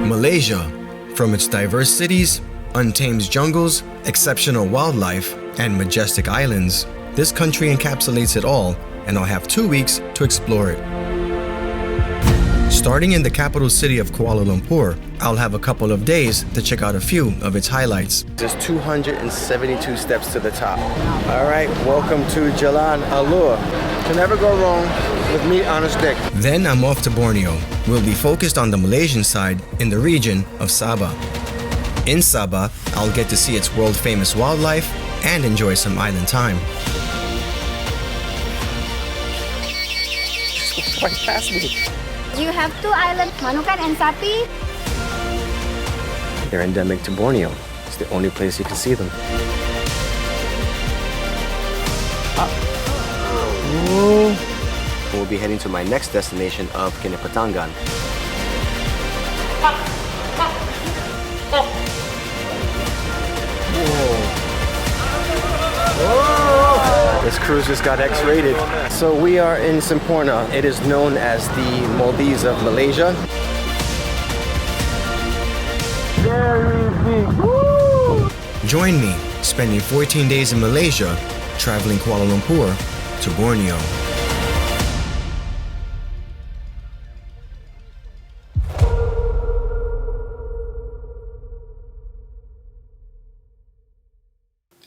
Malaysia, from its diverse cities, untamed jungles, exceptional wildlife, and majestic islands, this country encapsulates it all, and I'll have 2 weeks to explore it. Starting in the capital city of Kuala Lumpur, I'll have a couple of days to check out a few of its highlights. There's 272 steps to the top. All right, welcome to Jalan, Alor. Can never go wrong with meat on a stick. Then I'm off to Borneo. We'll be focused on the Malaysian side in the region of Sabah. In Sabah, I'll get to see its world-famous wildlife and enjoy some island time. Right past me. You have 2 islands, Manukan and Sapi. They're endemic to Borneo. It's the only place you can see them. We'll be heading to my next destination of Kinabalu. This cruise just got X-rated. So we are in Semporna. It is known as the Maldives of Malaysia. Very big. Woo! Join me, spending 14 days in Malaysia, traveling Kuala Lumpur to Borneo.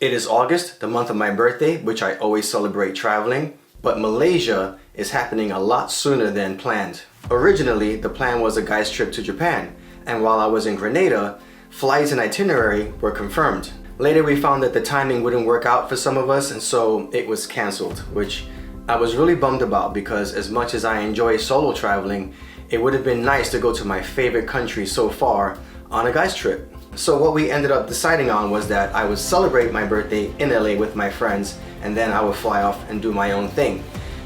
It is August, the month of my birthday, which I always celebrate traveling, but Malaysia is happening a lot sooner than planned. Originally, the plan was a guy's trip to Japan, and while I was in Grenada, flights and itinerary were confirmed. Later we found that the timing wouldn't work out for some of us, and so it was cancelled, which I was really bummed about because as much as I enjoy solo traveling, it would have been nice to go to my favorite country so far on a guy's trip. So what we ended up deciding on was that I would celebrate my birthday in LA with my friends, and then I would fly off and do my own thing,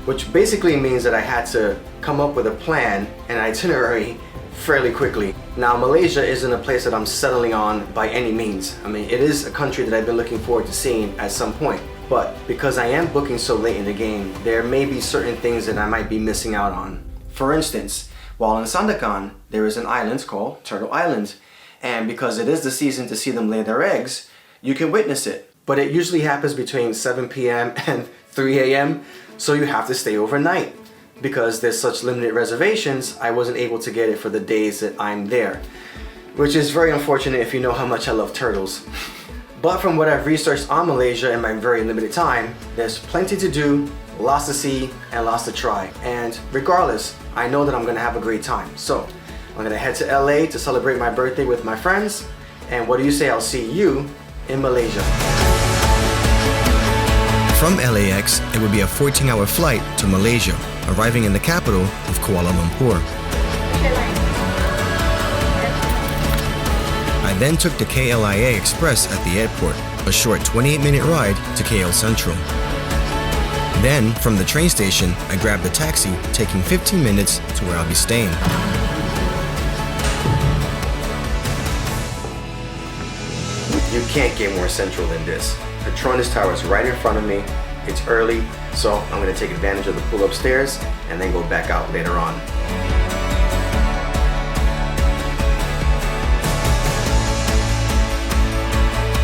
which basically means that I had to come up with a plan and itinerary fairly quickly. Now, Malaysia isn't a place that I'm settling on by any means. I mean, it is a country that I've been looking forward to seeing at some point, but because I am booking so late in the game, there may be certain things that I might be missing out on. For instance, while in Sandakan, there is an island called Turtle Island. And because it is the season to see them lay their eggs, you can witness it. But it usually happens between 7 p.m. and 3 a.m. So you have to stay overnight. Because there's such limited reservations, I wasn't able to get it for the days that I'm there. Which is very unfortunate if you know how much I love turtles. But from what I've researched on Malaysia in my very limited time, there's plenty to do, lots to see, and lots to try. And regardless, I know that I'm gonna have a great time. So I'm gonna head to LA to celebrate my birthday with my friends. And what do you say, I'll see you in Malaysia. From LAX, it would be a 14-hour flight to Malaysia, arriving in the capital of Kuala Lumpur. I then took the KLIA Express at the airport, a short 28-minute ride to KL Central. Then, from the train station, I grabbed a taxi, taking 15 minutes to where I'll be staying. You can't get more central than this. Petronas Towers right in front of me. It's early, so I'm gonna take advantage of the pool upstairs and then go back out later on.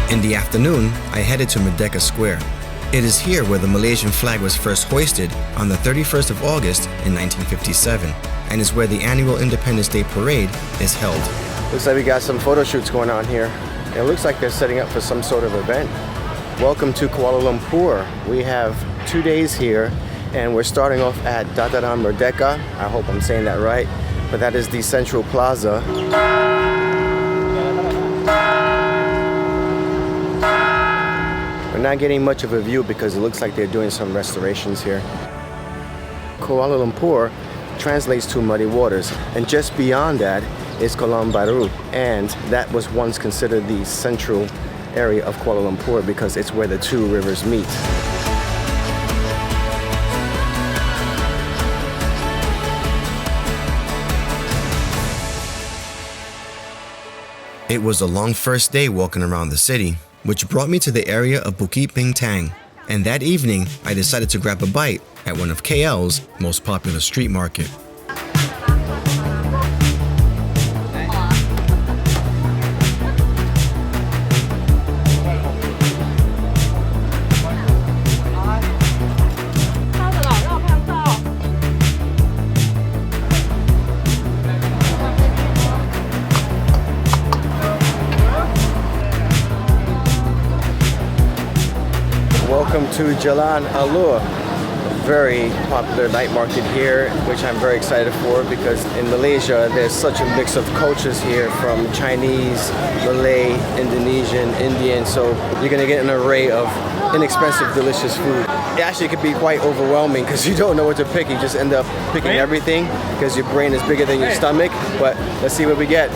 In the afternoon, I headed to Merdeka Square. It is here where the Malaysian flag was first hoisted on the 31st of August in 1957, and is where the annual Independence Day Parade is held. Looks like we got some photo shoots going on here. It looks like they're setting up for some sort of event. Welcome to Kuala Lumpur. We have 2 days here, and we're starting off at Dataran Merdeka. I hope I'm saying that right, but that is the Central Plaza. We're not getting much of a view because it looks like they're doing some restorations here. Kuala Lumpur translates to muddy waters, and just beyond that is Kolam Baru, and that was once considered the central area of Kuala Lumpur because it's where the 2 rivers meet. It was a long first day walking around the city, which brought me to the area of Bukit Bintang, and that evening I decided to grab a bite at one of KL's most popular street market. Welcome to Jalan Alor, very popular night market here, which I'm very excited for because in Malaysia there's such a mix of cultures here, from Chinese, Malay, Indonesian, Indian, so you're gonna get an array of inexpensive, delicious food. It actually could be quite overwhelming because you don't know what to pick. You just end up picking everything because your brain is bigger than your stomach, but let's see what we get.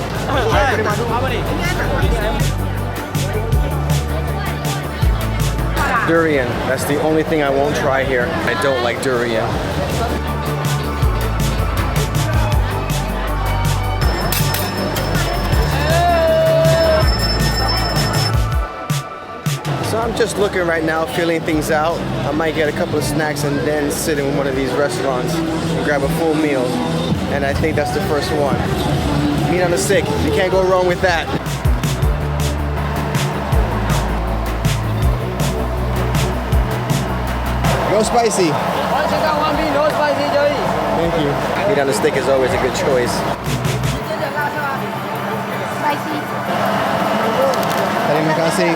Durian, that's the only thing I won't try here. I don't like durian. So I'm just looking right now, feeling things out. I might get a couple of snacks and then sit in one of these restaurants and grab a full meal. And I think that's the first one. Meat on the stick, you can't go wrong with that. No spicy. No spicy, Joey. Thank you. Meat on the stick is always a good choice. Spicy. Terima kasih.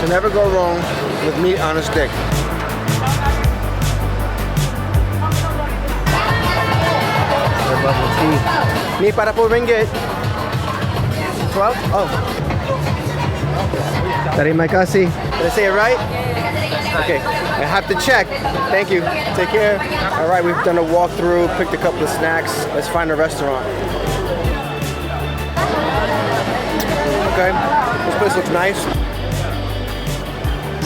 Can never go wrong with meat on a stick. Bubble tea. Ni RM40. 12? Oh. Terima kasih. Did I say it right? Okay, I have to check. Thank you. Take care. All right, we've done a walkthrough, picked a couple of snacks. Let's find a restaurant. Okay, this place looks nice.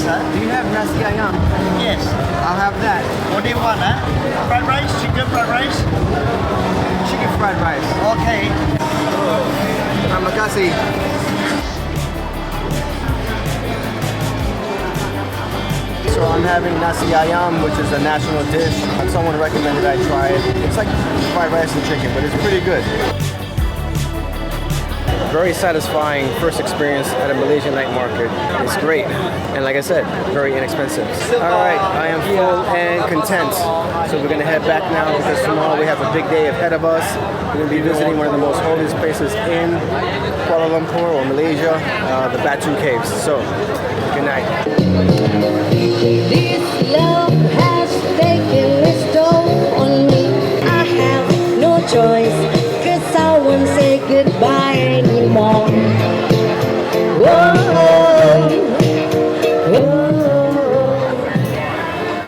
Do you have nasi ayam? Yes. I'll have that. What do you want, huh? Fried rice? Chicken fried rice? Chicken fried rice. Okay. Terima kasih. So I'm having nasi ayam, which is a national dish. Someone recommended I try it. It's like fried rice and chicken, but it's pretty good. Very satisfying first experience at a Malaysian night market. It's great. And like I said, very inexpensive. All right, I am full and content. So we're gonna head back now because tomorrow we have a big day ahead of us. We're gonna be visiting one of the most holiest places in Kuala Lumpur or Malaysia, the Batu Caves. So, good night. This love has taken its toll on me. I have no choice, 'cause I won't say goodbye anymore.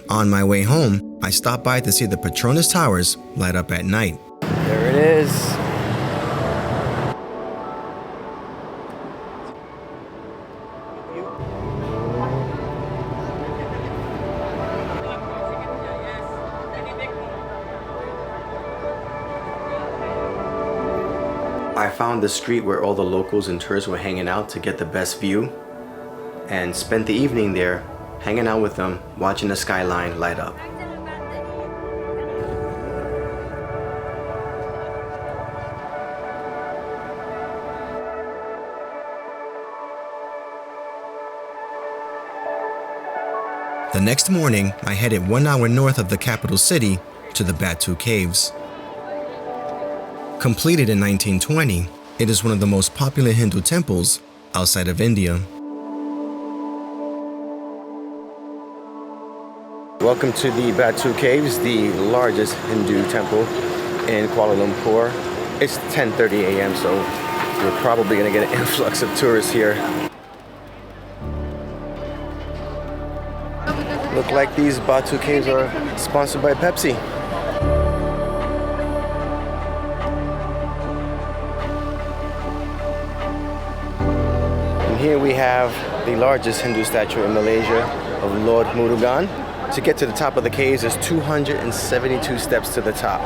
On my way home, I stopped by to see the Petronas Towers light up at night. There it is. I found the street where all the locals and tourists were hanging out to get the best view and spent the evening there hanging out with them, watching the skyline light up. The next morning, I headed 1 hour north of the capital city to the Batu Caves. Completed in 1920, it is one of the most popular Hindu temples outside of India. Welcome to the Batu Caves, the largest Hindu temple in Kuala Lumpur. It's 10:30 a.m., so we're probably gonna get an influx of tourists here. Look like these Batu Caves are sponsored by Pepsi. And here we have the largest Hindu statue in Malaysia of Lord Murugan. To get to the top of the caves, there's 272 steps to the top.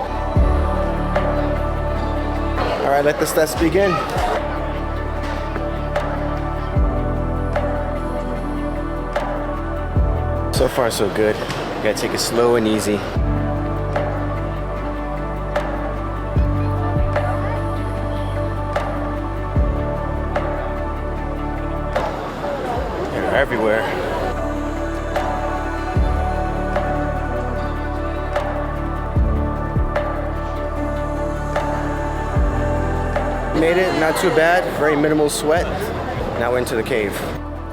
All right, let the steps begin. So far, so good. You gotta take it slow and easy. They're everywhere. Made it, not too bad. Very minimal sweat. Now into the cave.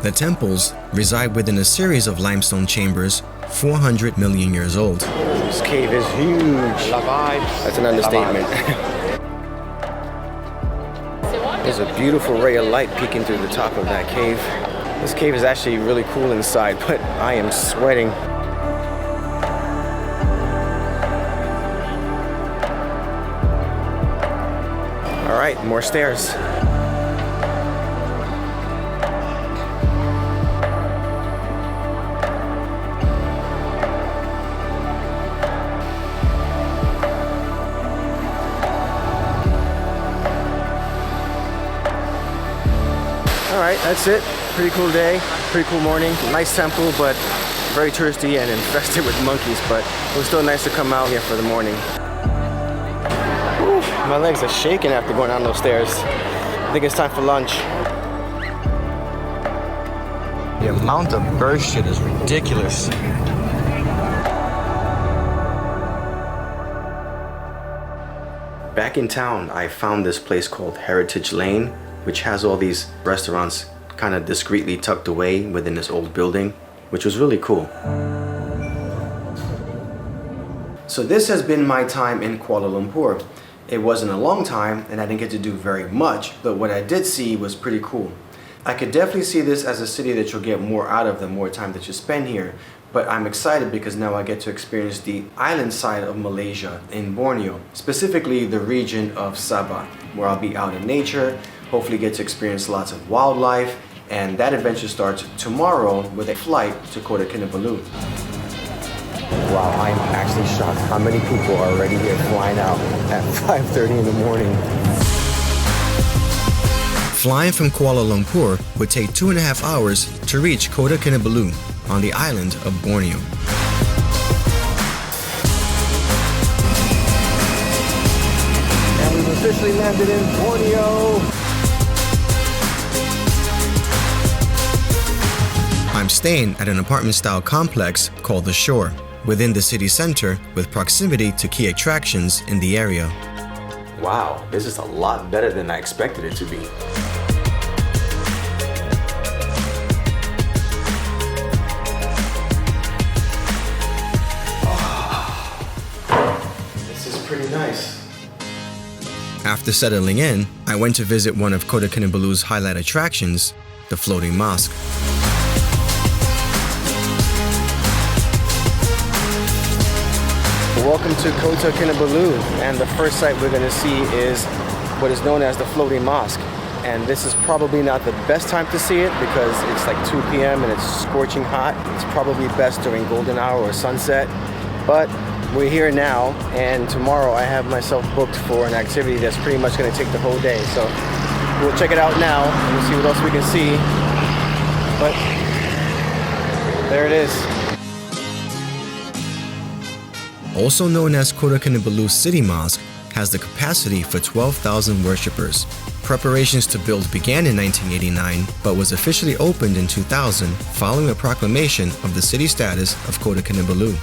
The temples reside within a series of limestone chambers 400 million years old. This cave is huge. That's an understatement. There's a beautiful ray of light peeking through the top of that cave. This cave is actually really cool inside, but I am sweating. All right, more stairs. All right, that's it. Pretty cool day, pretty cool morning. Nice temple, but very touristy and infested with monkeys, but it was still nice to come out here for the morning. Whew, my legs are shaking after going down those stairs. I think it's time for lunch. The amount of bird shit is ridiculous. Back in town, I found this place called Heritage Lane, which has all these restaurants kind of discreetly tucked away within this old building, which was really cool. So this has been my time in Kuala Lumpur. It wasn't a long time and I didn't get to do very much, but what I did see was pretty cool. I could definitely see this as a city that you'll get more out of the more time that you spend here, but I'm excited because now I get to experience the island side of Malaysia in Borneo, specifically the region of Sabah, where I'll be out in nature, hopefully get to experience lots of wildlife, and that adventure starts tomorrow with a flight to Kota Kinabalu. Wow, I'm actually shocked how many people are already here flying out at 5:30 in the morning. Flying from Kuala Lumpur would take 2.5 hours to reach Kota Kinabalu on the island of Borneo. And we've officially landed in Borneo. I'm staying at an apartment-style complex called The Shore, within the city center with proximity to key attractions in the area. Wow, this is a lot better than I expected it to be. This is pretty nice. After settling in, I went to visit one of Kota Kinabalu's highlight attractions, the floating mosque. Welcome to Kota Kinabalu, and the first sight we're going to see is what is known as the floating mosque. And this is probably not the best time to see it because it's like 2 p.m. and it's scorching hot. It's probably best during golden hour or sunset, but we're here now, and tomorrow I have myself booked for an activity that's pretty much going to take the whole day. So we'll check it out now and we'll see what else we can see. But there it is. Also known as Kota Kinabalu City Mosque, has the capacity for 12,000 worshippers. Preparations to build began in 1989, but was officially opened in 2000 following a proclamation of the city status of Kota Kinabalu.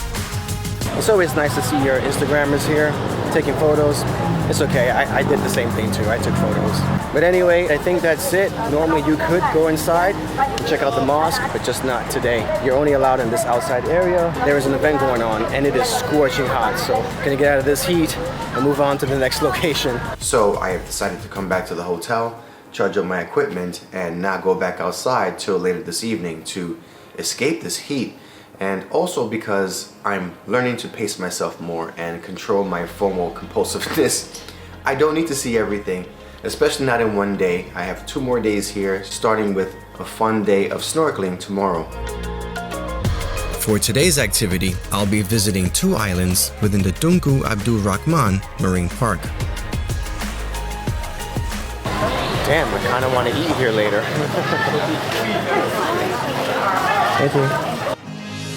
It's always nice to see your Instagrammers here taking photos. It's okay, I did the same thing too, I took photos. But anyway, I think that's it. Normally you could go inside and check out the mosque, but just not today. You're only allowed in this outside area. There is an event going on and it is scorching hot, so gonna get out of this heat and move on to the next location. So I have decided to come back to the hotel, charge up my equipment, and not go back outside till later this evening to escape this heat. And also because I'm learning to pace myself more and control my FOMO compulsiveness. I don't need to see everything, especially not in one day. I have 2 more days here, starting with a fun day of snorkeling tomorrow. For today's activity, I'll be visiting 2 islands within the Tunku Abdul Rahman Marine Park. Damn, I kind of want to eat here later. Thank you.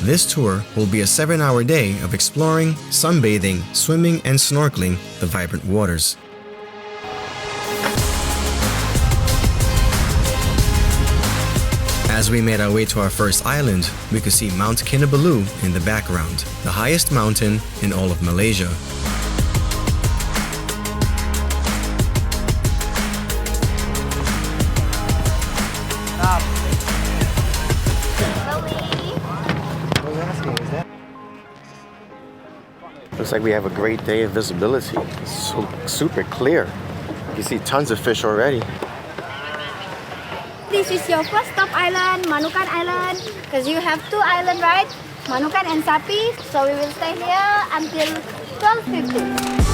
This tour will be a 7-hour day of exploring, sunbathing, swimming, and snorkeling the vibrant waters. As we made our way to our first island, we could see Mount Kinabalu in the background, the highest mountain in all of Malaysia. Looks like we have a great day of visibility. It's so super clear. You see tons of fish already. This is your first stop island, Manukan Island, because you have two islands, right? Manukan and Sapi. So we will stay here until 12:50.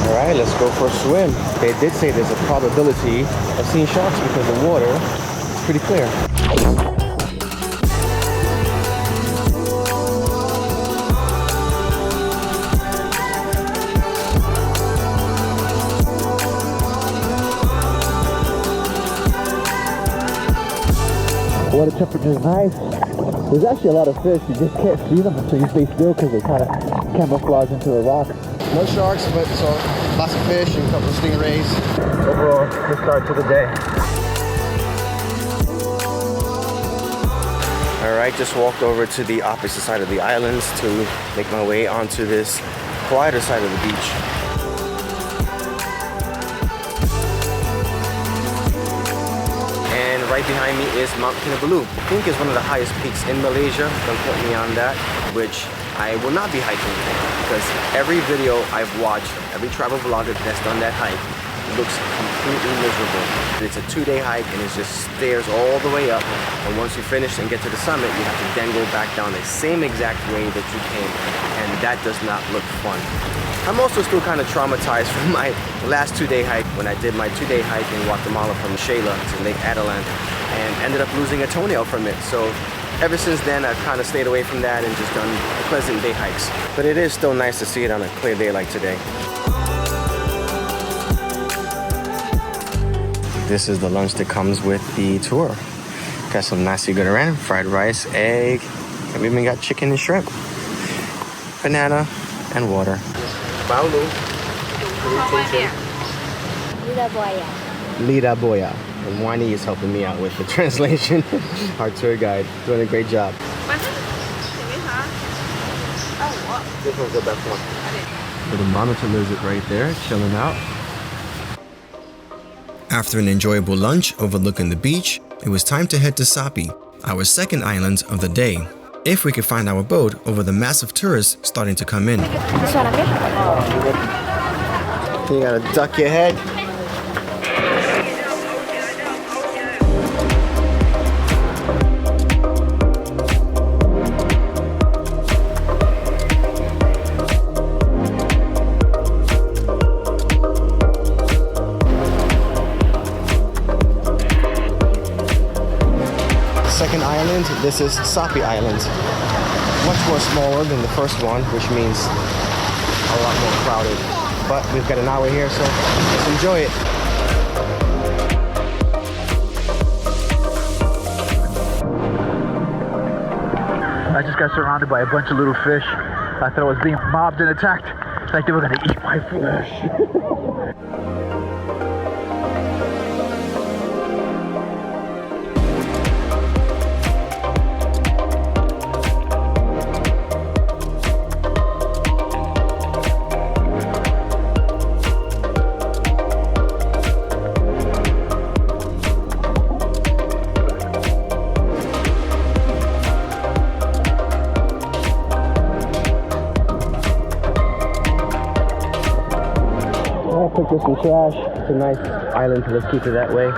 Alright, let's go for a swim. They did say there's a probability of seeing sharks because the water is pretty clear. Water temperature is nice. There's actually a lot of fish. You just can't see them until you stay still because they kind of camouflage into the rock. No sharks, but so lots of fish and a couple of stingrays. Overall, good start to the day. Alright, just walked over to the opposite side of the islands to make my way onto this quieter side of the beach. And right behind me is Mount Kinabalu. I think it's one of the highest peaks in Malaysia. Don't quote me on that, which I will not be hiking because every video I've watched, every travel vlogger that's done that hike, looks completely miserable. It's a 2-day hike and it's just stairs all the way up. And once you finish and get to the summit, you have to then go back down the same exact way that you came. And that does not look fun. I'm also still kind of traumatized from my last 2-day hike when I did my 2-day hike in Guatemala from Shayla to Lake Adelan and ended up losing a toenail from it. So ever since then, I've kind of stayed away from that and just done pleasant day hikes. But it is still nice to see it on a clear day like today. This is the lunch that comes with the tour. Got some nasi goreng, fried rice, egg, and we even got chicken and shrimp, banana, and water. Baulu. Lida Boya. And Wani is helping me out with the translation. Our tour guide doing a great job. This one's the best one. So the monitor lizard right there, chilling out. After an enjoyable lunch overlooking the beach, it was time to head to Sapi, our second island of the day, if we could find our boat over the massive tourists starting to come in. This one, okay? You gotta duck your head. Second island, this is Sapi Island. Much more smaller than the first one, which means a lot more crowded. But we've got an hour here, so let's enjoy it. I just got surrounded by a bunch of little fish. I thought I was being mobbed and attacked. Like they were gonna eat my flesh. Pick up some trash. It's a nice island, so let's keep it that way.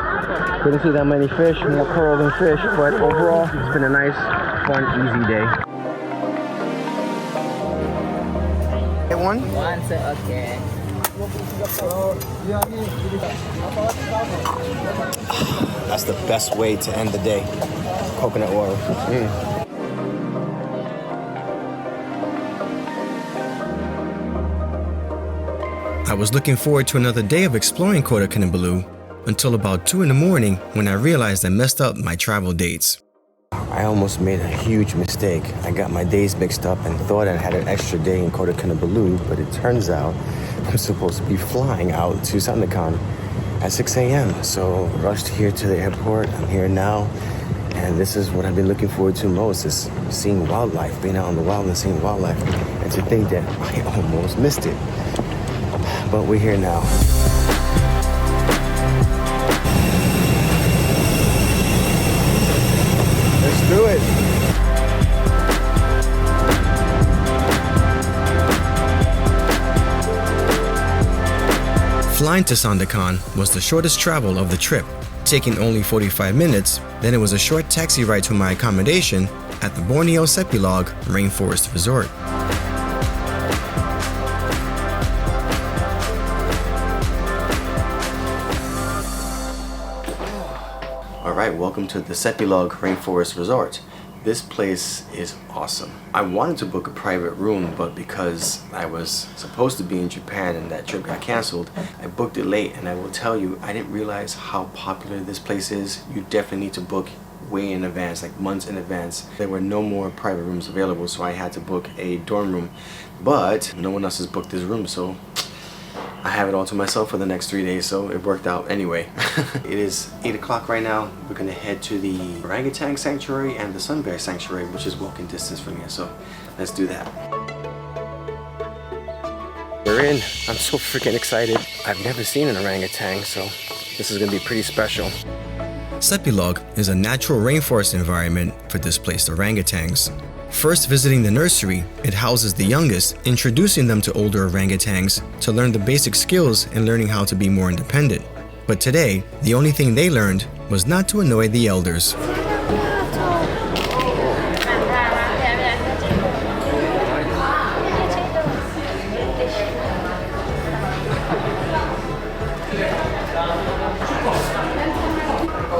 Didn't see that many fish, more coral than fish, but overall, it's been a nice, fun, easy day. Get one? One, okay. That's the best way to end the day. Coconut water. I was looking forward to another day of exploring Kota Kinabalu until about 2 in the morning when I realized I messed up my travel dates. I almost made a huge mistake. I got my days mixed up and thought I had an extra day in Kota Kinabalu, but it turns out I'm supposed to be flying out to Sandakan at 6 a.m. So rushed here to the airport. I'm here now, and this is what I've been looking forward to most, is seeing wildlife, being out in the wild and seeing wildlife. And to think that I almost missed it. But we're here now. do it. Flying to Sandakan was the shortest travel of the trip, taking only 45 minutes. Then it was a short taxi ride to my accommodation at the Borneo Sepilok Rainforest Resort. Alright, welcome to the Sepilok Rainforest Resort. This place is awesome. I wanted to book a private room, but because I was supposed to be in Japan and that trip got canceled, I booked it late, and I will tell you, I didn't realize how popular this place is. You definitely need to book way in advance, like months in advance. There were no more private rooms available, so I had to book a dorm room. But no one else has booked this room, so I have it all to myself for the next 3 days, so it worked out anyway. It is 8 o'clock right now. We're gonna head to the Orangutan Sanctuary and the Sun Bear Sanctuary, which is walking distance from here, so let's do that. We're in. I'm so freaking excited. I've never seen an orangutan, so this is gonna be pretty special. Sepilok is a natural rainforest environment for displaced orangutans. First visiting the nursery, it houses the youngest, introducing them to older orangutans to learn the basic skills and learning how to be more independent. But today, the only thing they learned was not to annoy the elders.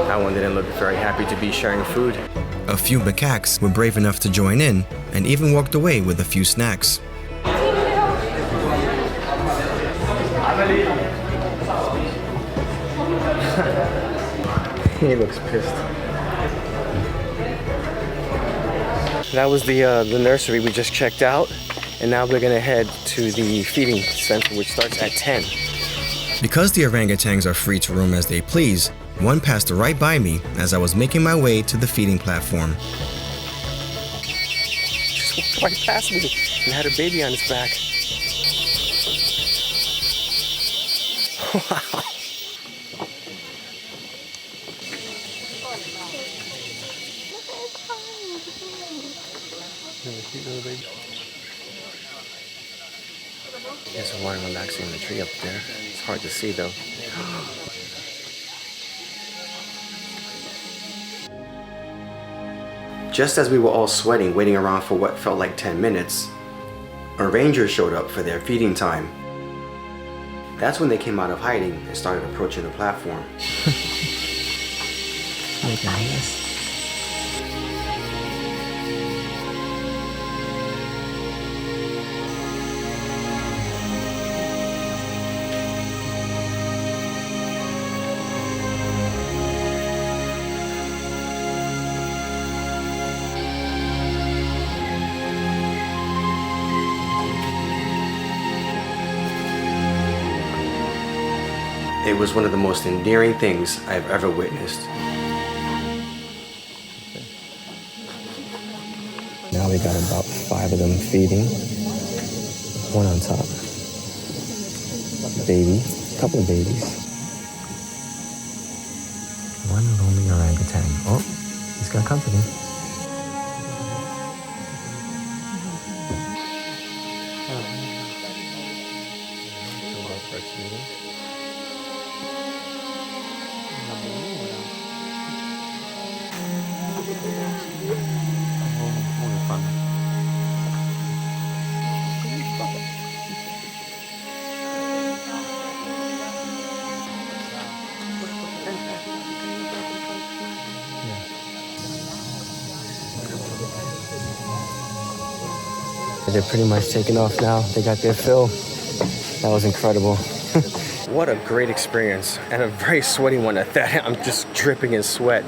That one didn't look very happy to be sharing food. A few macaques were brave enough to join in and even walked away with a few snacks. He looks pissed. That was the nursery we just checked out, and now we're gonna head to the feeding center, which starts at 10. Because the orangutans are free to roam as they please, one passed right by me as I was making my way to the feeding platform. Just walked right past me and had a baby on his back. Wow. There's one relaxing in the tree up there. It's hard to see though. Just as we were all sweating, waiting around for what felt like 10 minutes, a ranger showed up for their feeding time. That's when they came out of hiding and started approaching the platform. Hi guys. It was one of the most endearing things I've ever witnessed. Now we got about 5 of them feeding. One on top. Baby, a couple of babies. One lonely orangutan. Oh, he's got company. They're pretty much taking off now. They got their fill. That was incredible. What a great experience, and a very sweaty one at that. I'm just dripping in sweat.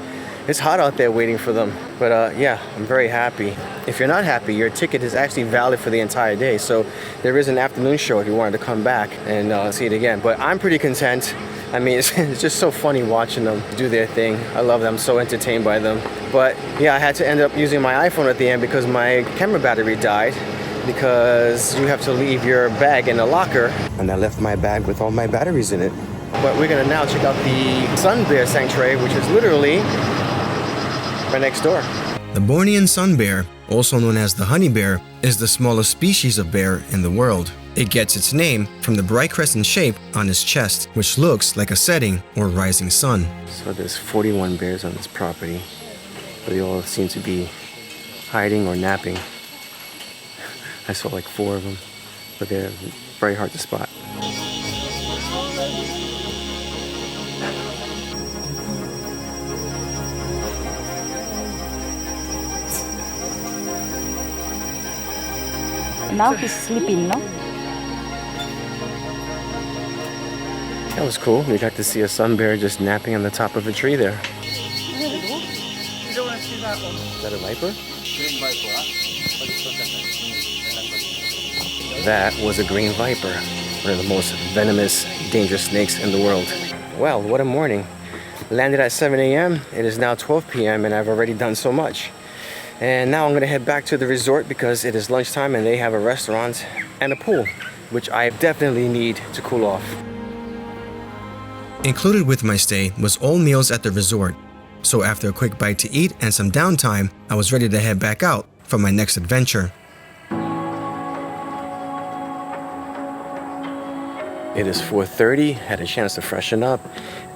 It's hot out there waiting for them, but yeah, I'm very happy. If you're not happy, your ticket is actually valid for the entire day, so there is an afternoon show if you wanted to come back and see it again. But I'm pretty content. I mean, it's just so funny watching them do their thing. I love them. I'm so entertained by them. But yeah, I had to end up using my iPhone at the end because my camera battery died, because you have to leave your bag in a locker, and I left my bag with all my batteries in it. But we're gonna now check out the Sun Bear Sanctuary, which is literally right next door. The Bornean sun bear, also known as the honey bear, is the smallest species of bear in the world. It gets its name from the bright crescent shape on its chest, which looks like a setting or rising sun. So there's 41 bears on this property, but they all seem to be hiding or napping. I saw like 4 of them, but they're very hard to spot. Now he's sleeping, no? That was cool. We got to see a sun bear just napping on the top of a tree there. Is that a viper? That was a green viper, one of the most venomous, dangerous snakes in the world. Well, what a morning. Landed at 7 a.m. It is now 12 p.m. and I've already done so much. And now I'm gonna head back to the resort because it is lunchtime and they have a restaurant and a pool, which I definitely need to cool off. Included with my stay was all meals at the resort. So after a quick bite to eat and some downtime, I was ready to head back out for my next adventure. It is 4:30, had a chance to freshen up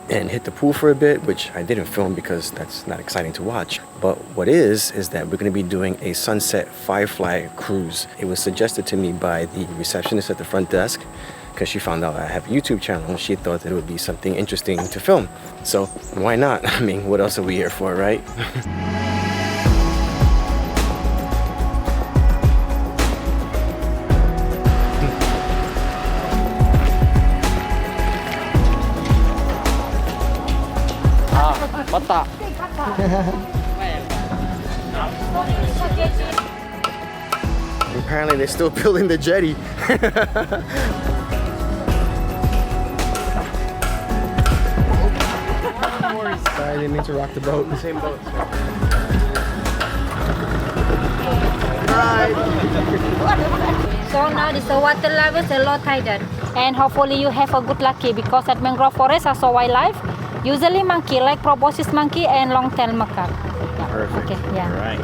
and hit the pool for a bit, which I didn't film because that's not exciting to watch. But what is that we're gonna be doing a sunset Firefly cruise. It was suggested to me by the receptionist at the front desk because she found out I have a YouTube channel and she thought that it would be something interesting to film. So why not? I mean, what else are we here for, right? Bata. Apparently they're still building the jetty. Sorry, I didn't mean to rock the boat. The same boat. So now the water level is a low tide, and hopefully you have a good lucky because at mangrove forest also wildlife. Usually monkey like proboscis monkey and long-tailed macaque. Yeah. Perfect. Okay, yeah. All right.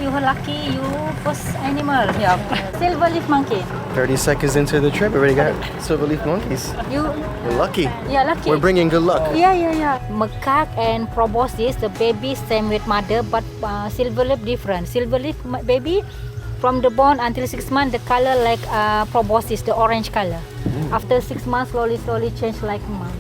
You were lucky. You first animal. Yeah. Silver leaf monkey. 30 seconds into the trip, already got silver leaf monkeys. We're lucky. Yeah, lucky. We're bringing good luck. Yeah. Macaque and proboscis, the baby same with mother, but silver leaf different. Silver leaf baby, from the born until 6 months, the color like proboscis, the orange color. After 6 months, slowly change like mom.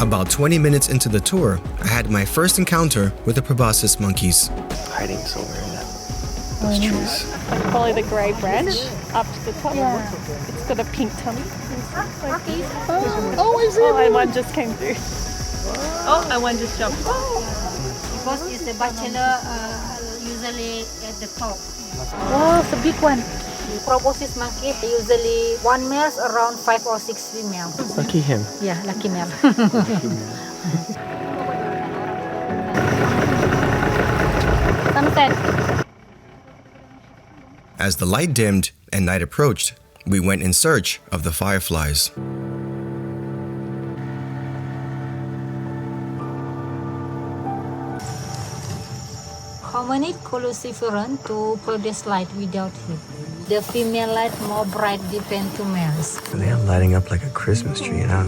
About 20 minutes into the tour, I had my first encounter with the proboscis monkeys. Hiding somewhere in those trees. Follow the grey branch up to the top. Yeah. It's got a pink tummy. Oh, I see it. And one just came through. Oh, and one just jumped. Because it's the bachelor usually at the top. Oh, it's a big one. Proboscis monkey usually one male around 5 or 6 females. Lucky him. Yeah, lucky male. Sunset. As the light dimmed and night approached, we went in search of the fireflies. Hominid coluciferant to produce light without heat. The female light more bright depend to males. They are lighting up like a Christmas tree, huh?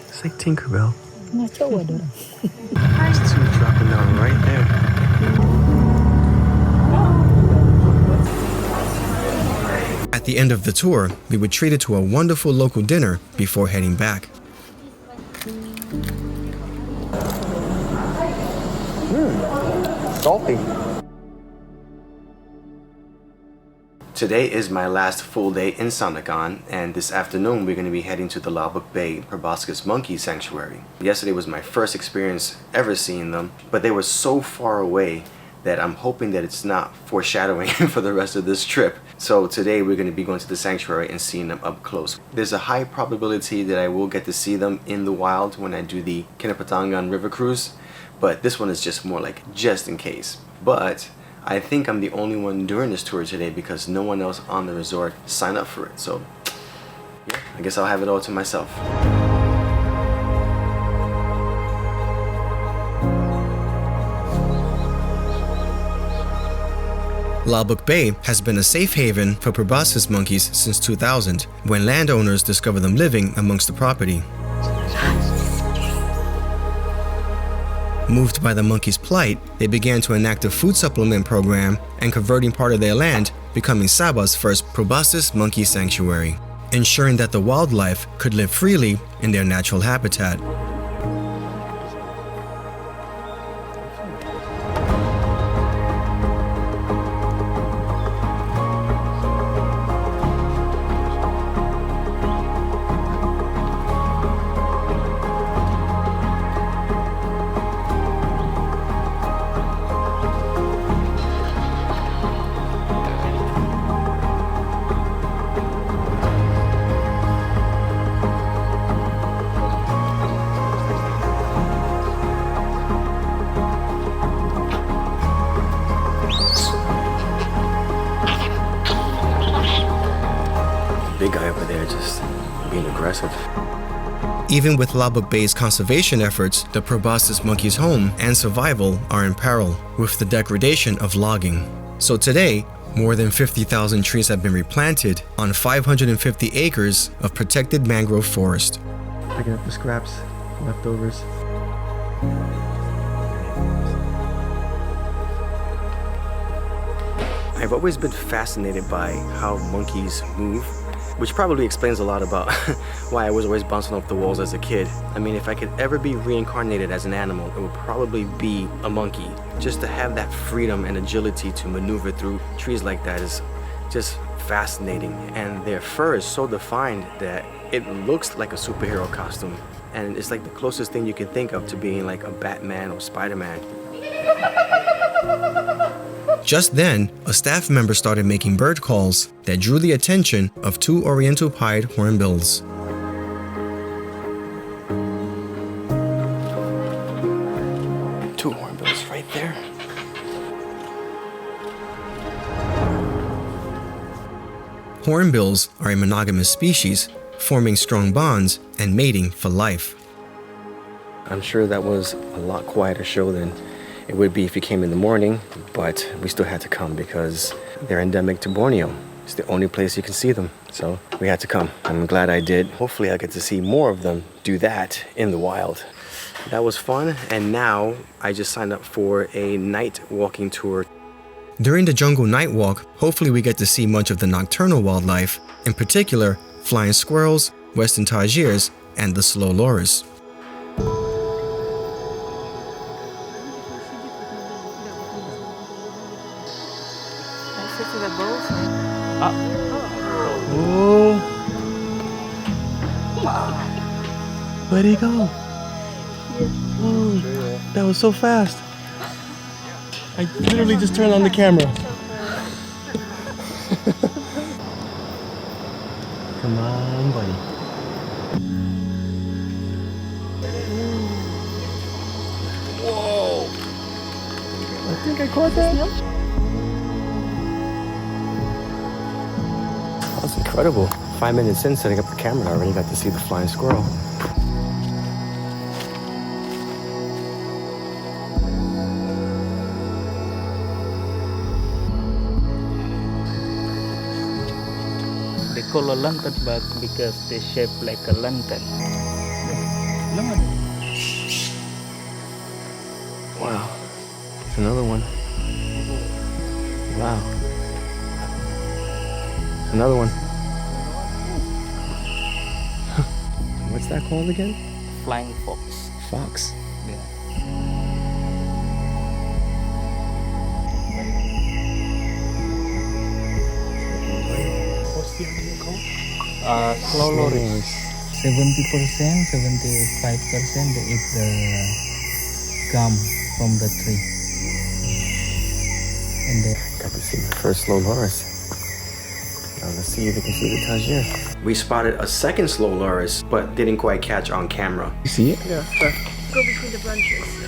It's like Tinkerbell. There's two dropping down right there. At the end of the tour, we were treated to a wonderful local dinner before heading back. Salty. Today is my last full day in Sandakan, and this afternoon we're going to be heading to the Labuk Bay Proboscis Monkey Sanctuary. Yesterday was my first experience ever seeing them, but they were so far away that I'm hoping that it's not foreshadowing for the rest of this trip. So today we're going to be going to the sanctuary and seeing them up close. There's a high probability that I will get to see them in the wild when I do the Kinabalu river cruise, but this one is just more like just in case. But I think I'm the only one doing this tour today because no one else on the resort signed up for it. So yeah, I guess I'll have it all to myself. Labuk Bay has been a safe haven for proboscis monkeys since 2000, when landowners discovered them living amongst the property. Moved by the monkeys' plight, they began to enact a food supplement program and converting part of their land, becoming Sabah's first proboscis monkey sanctuary, ensuring that the wildlife could live freely in their natural habitat. Big guy over there just being aggressive. Even with Labuk Bay's conservation efforts, the proboscis monkey's home and survival are in peril with the degradation of logging. So today, more than 50,000 trees have been replanted on 550 acres of protected mangrove forest. Picking up the scraps, leftovers. I've always been fascinated by how monkeys move, which probably explains a lot about why I was always bouncing off the walls as a kid. I mean, if I could ever be reincarnated as an animal, it would probably be a monkey. Just to have that freedom and agility to maneuver through trees like that is just fascinating. And their fur is so defined that it looks like a superhero costume. And it's like the closest thing you can think of to being like a Batman or Spider-Man. Just then, a staff member started making bird calls that drew the attention of two oriental pied hornbills. Two hornbills right there. Hornbills are a monogamous species, forming strong bonds and mating for life. I'm sure that was a lot quieter show than it would be if you came in the morning, but we still had to come because they're endemic to Borneo. It's the only place you can see them, so we had to come. I'm glad I did. Hopefully I get to see more of them do that in the wild. That was fun, and now I just signed up for a night walking tour. During the jungle night walk, hopefully we get to see much of the nocturnal wildlife, in particular flying squirrels, western tarsiers, and the slow loris. Oh. Where'd he go? Oh, that was so fast. I literally just turned on the camera. Come on, buddy. Whoa! I think I caught that. That was incredible. 5 minutes in setting up the camera, I already got to see the flying squirrel. They call a lantern bug because they shape like a lantern. Wow. There's another one. Wow. Another one. What's that called again? Flying fox. Fox. Yeah. What's the other one called? Slow loris. 70%, 75% they eat the gum from the tree. And they got to see my first slow loris. So let's see if we can see the Tajir. We spotted a second slow loris, but didn't quite catch on camera. You see it? Yeah, sure. Go between the branches.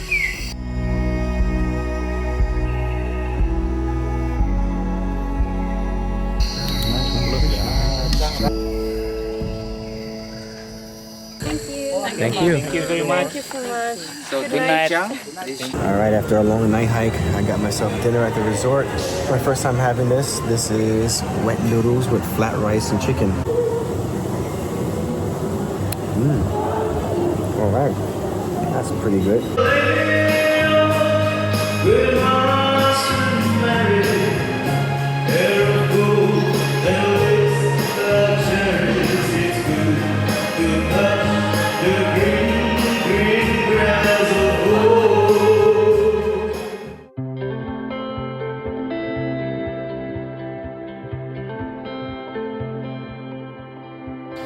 Thank you. Thank you very much. Thank you so much. So good night. Alright, after a long night hike, I got myself dinner at the resort. My first time having this. This is wet noodles with flat rice and chicken. Alright, that's pretty good.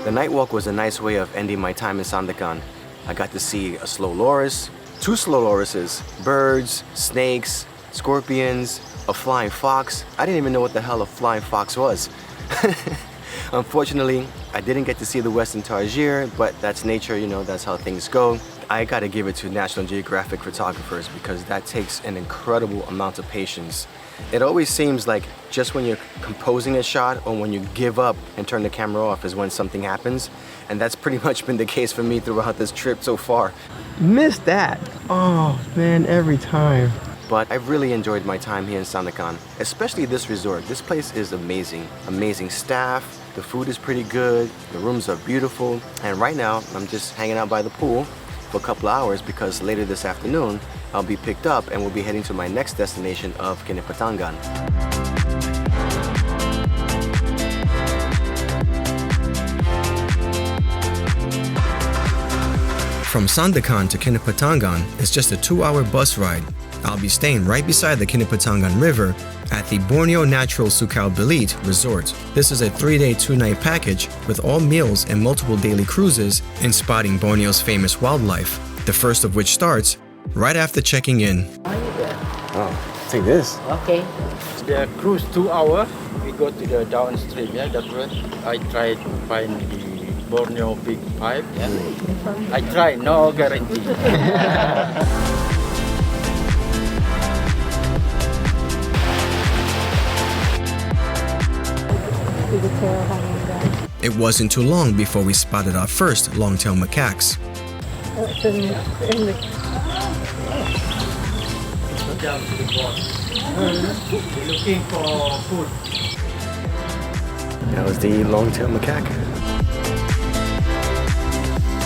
The night walk was a nice way of ending my time in Sandakan. I got to see a slow loris, 2 slow lorises, birds, snakes, scorpions, a flying fox. I didn't even know what the hell a flying fox was. Unfortunately, I didn't get to see the Western Tajir, but that's nature, you know, that's how things go. I gotta give it to National Geographic photographers because that takes an incredible amount of patience. It always seems like just when you're composing a shot or when you give up and turn the camera off is when something happens. And that's pretty much been the case for me throughout this trip so far. Missed that. Oh man, every time. But I really enjoyed my time here in Sandakan, especially this resort. This place is amazing. Amazing staff, the food is pretty good, the rooms are beautiful. And right now, I'm just hanging out by the pool for a couple of hours because later this afternoon, I'll be picked up and we'll be heading to my next destination of Kinabalu. From Sandakan to Kinabalu is just a 2-hour bus ride. I'll be staying right beside the Kinabalu River at the Borneo Natural Sukau Belit Resort. This is a 3-day, 2-night package with all meals and multiple daily cruises in spotting Borneo's famous wildlife, the first of which starts right after checking in. Oh, take this. Okay. The cruise 2 hours. We go to the downstream. Yeah, that way. I tried to find the Borneo big pipe. Yeah. I try. No guarantee. It wasn't too long before we spotted our first long-tailed macaques. Down to the boat. We're looking for food. That was the long-tailed macaque.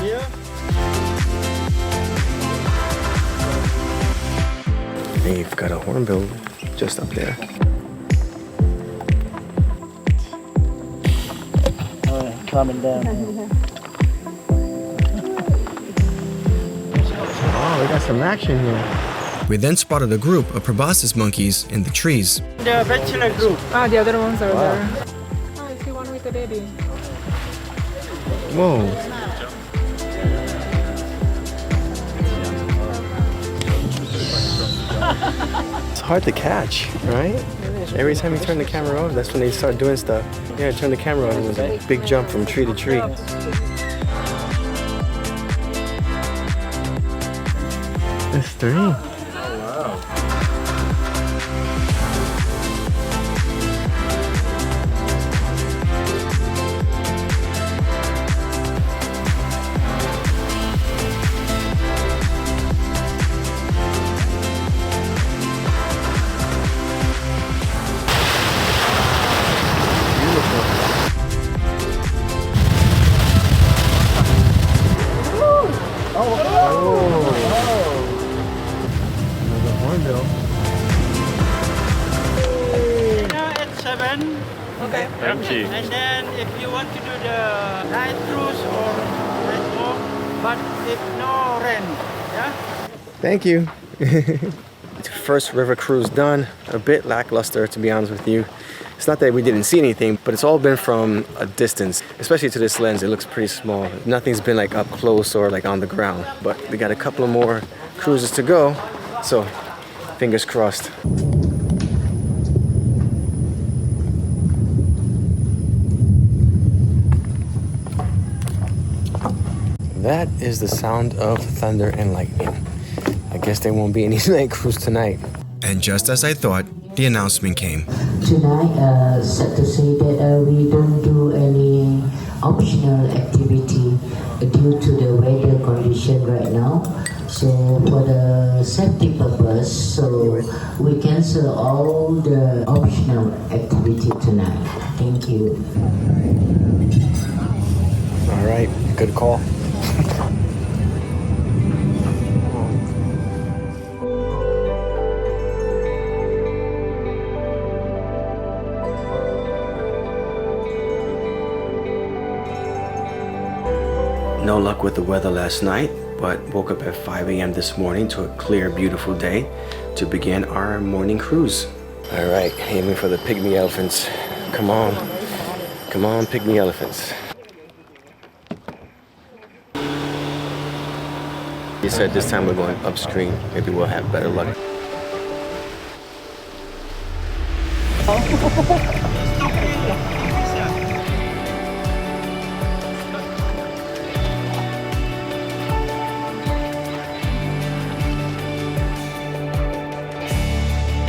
Here. They've got a hornbill just up there. Coming down. Oh, we got some action here. We then spotted a group of proboscis monkeys in the trees. The bachelor group. Ah, the other ones are there. Oh, I see one with the daddy. Whoa. It's hard to catch, right? Every time you turn the camera on, that's when they start doing stuff. Yeah, turn the camera on, it was a big jump from tree to tree. That's 3. Okay. Thank you. And then if you want to do the night cruise or night walk, but if no rent, yeah? Thank you. First river cruise done. A bit lackluster, to be honest with you. It's not that we didn't see anything, but it's all been from a distance. Especially to this lens, it looks pretty small. Nothing's been like up close or like on the ground. But we got a couple of more cruises to go, so fingers crossed. That is the sound of thunder and lightning. I guess there won't be any night cruise tonight. And just as I thought, the announcement came. Tonight, sad to say that we don't do any optional activity due to the weather condition right now. So for the safety purpose, so we cancel all the optional activity tonight. Thank you. All right, good call. No luck with the weather last night, but woke up at 5 a.m. this morning to a clear, beautiful day to begin our morning cruise. All right, aiming for the pygmy elephants. Come on, pygmy elephants. He said this time we're going upstream. Maybe we'll have better luck.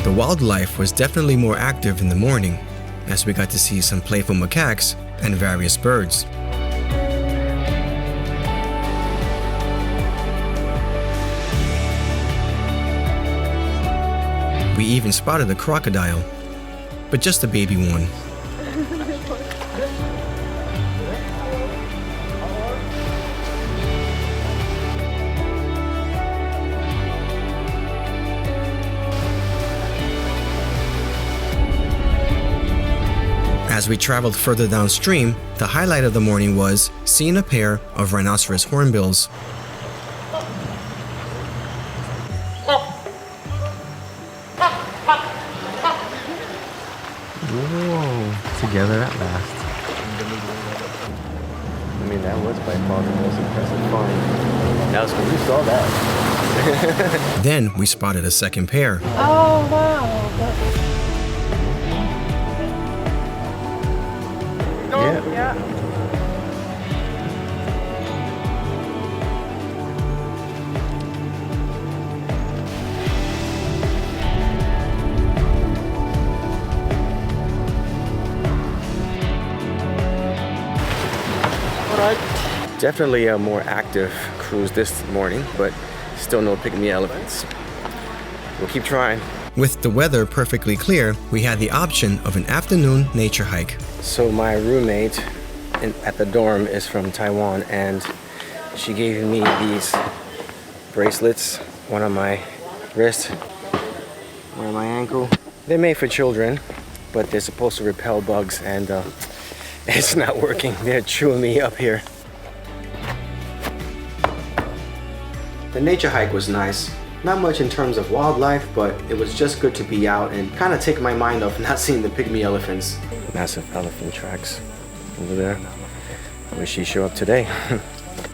The wildlife was definitely more active in the morning, as we got to see some playful macaques and various birds. We even spotted a crocodile, but just a baby one. As we traveled further downstream, the highlight of the morning was seeing a pair of rhinoceros hornbills. Whoa, together at last. I mean, that was by far the most impressive find. That was cool. You saw that. Then we spotted a second pair. Oh, wow. Yeah. Definitely a more active cruise this morning, but still no pygmy elephants. We'll keep trying. With the weather perfectly clear, we had the option of an afternoon nature hike. So my roommate at the dorm is from Taiwan, and she gave me these bracelets, one on my wrist, one on my ankle. They're made for children, but they're supposed to repel bugs, and it's not working. They're chewing me up here. The nature hike was nice. Not much in terms of wildlife, but it was just good to be out and kind of take my mind off not seeing the pygmy elephants. Massive elephant tracks over there. Wish he'd show up today.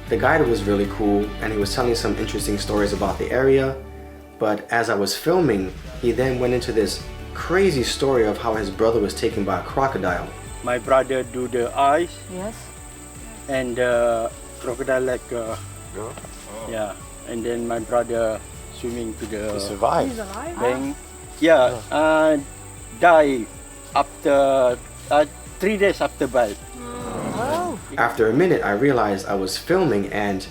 The guide was really cool and he was telling some interesting stories about the area, but as I was filming, he then went into this crazy story of how his brother was taken by a crocodile. My brother do the eyes. Yes. And crocodile like yeah, and then my brother swimming to the Survived. bank. Yeah, die after 3 days after bite. After a minute, I realized I was filming and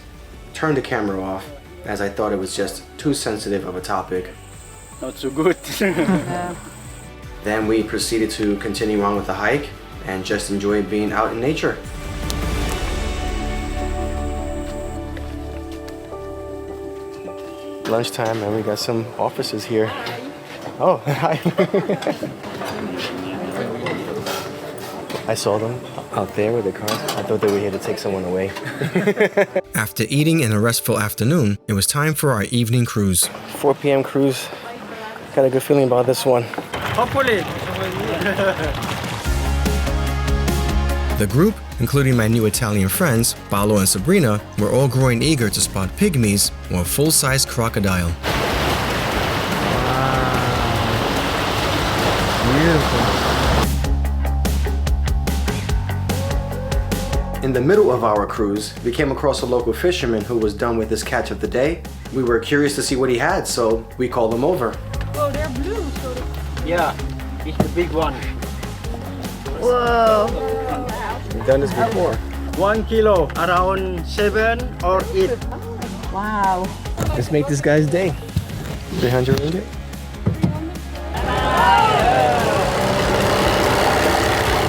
turned the camera off as I thought it was just too sensitive of a topic. Not so good. Then we proceeded to continue on with the hike and just enjoy being out in nature. Lunchtime, and we got some officers here. Oh, hi. I saw them out there with the cars. I thought they were here to take someone away. After eating and a restful afternoon, it was time for our evening cruise. 4 p.m. cruise. Got a good feeling about this one. Hopefully. The group, including my new Italian friends, Paolo and Sabrina, were all growing eager to spot pygmies or a full-size crocodile. Beautiful. In the middle of our cruise, we came across a local fisherman who was done with his catch of the day. We were curious to see what he had, so we called him over. Oh, they're blue. Yeah, it's the big one. Whoa. We've done this before. 1 kilo, around 7 or 8. Wow. Let's make this guy's day. 300 ringgit.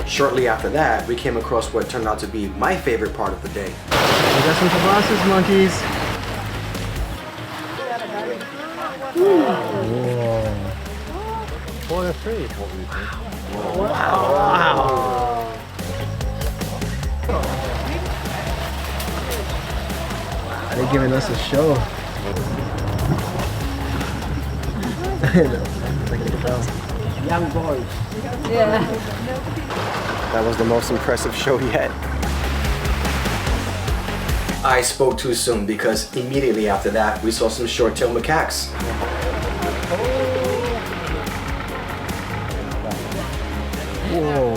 Shortly after that, we came across what turned out to be my favorite part of the day. We got some proboscis monkeys. Whoa. 4 to 3 is what we think. Wow. They're giving us a show. Young boys. Yeah. That was the most impressive show yet. I spoke too soon because immediately after that, we saw some short-tailed macaques. Whoa.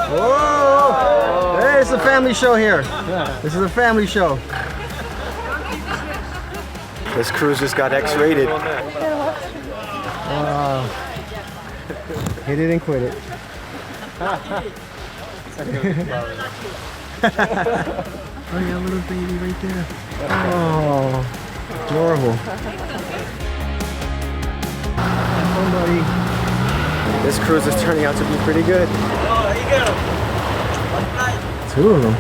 Whoa! Hey, it's a family show here. This is a family show. This cruise just got X-rated. Wow. Hit it and quit it. Oh yeah, little baby right there. Oh, adorable. Oh, buddy. This cruise is turning out to be pretty good. Oh, here you go. 2 of them.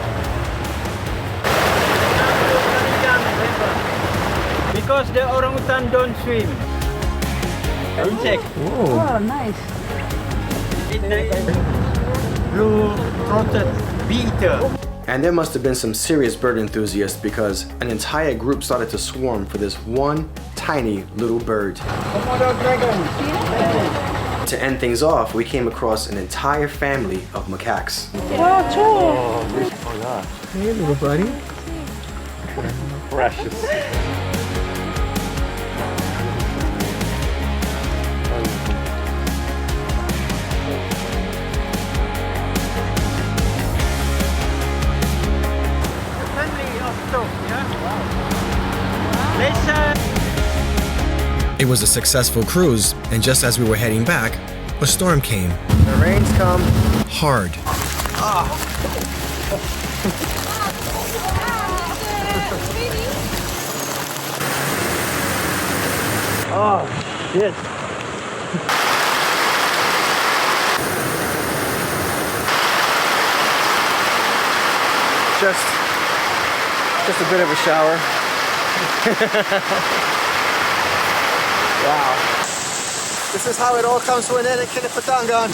Because the orangutan don't swim. Insect. Whoa. Oh, nice. Blue-throated bee-eater. And there must have been some serious bird enthusiasts because an entire group started to swarm for this one tiny little bird. Komodo dragon. To end things off, we came across an entire family of macaques. Wow, two. Hey, little buddy. Precious. It was a successful cruise, and just as we were heading back, a storm came. The rain's come. Hard. Oh, shit. Just a bit of a shower. Wow. This is how it all comes to an end in Kinabalu.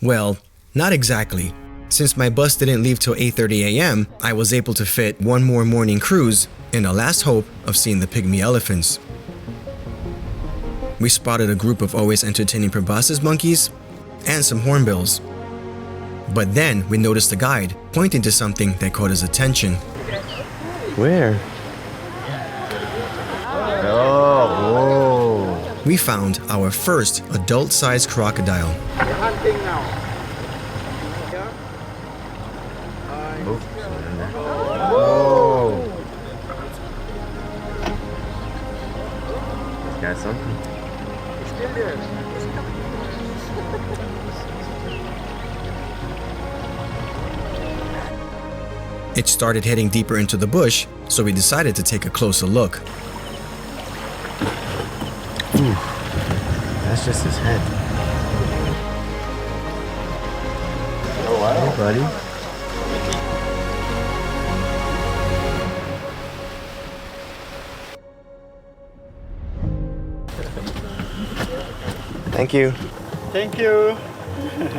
Well, not exactly. Since my bus didn't leave till 8:30 a.m., I was able to fit one more morning cruise in a last hope of seeing the pygmy elephants. We spotted a group of always entertaining proboscis monkeys and some hornbills. But then we noticed a guide pointing to something that caught his attention. Where? Oh, whoa. We found our first adult-sized crocodile. We're hunting now. Oh. This got something. It's still there. It started heading deeper into the bush, so we decided to take a closer look. Ooh, that's just his head. Oh wow, hey, buddy. Thank you. Thank you.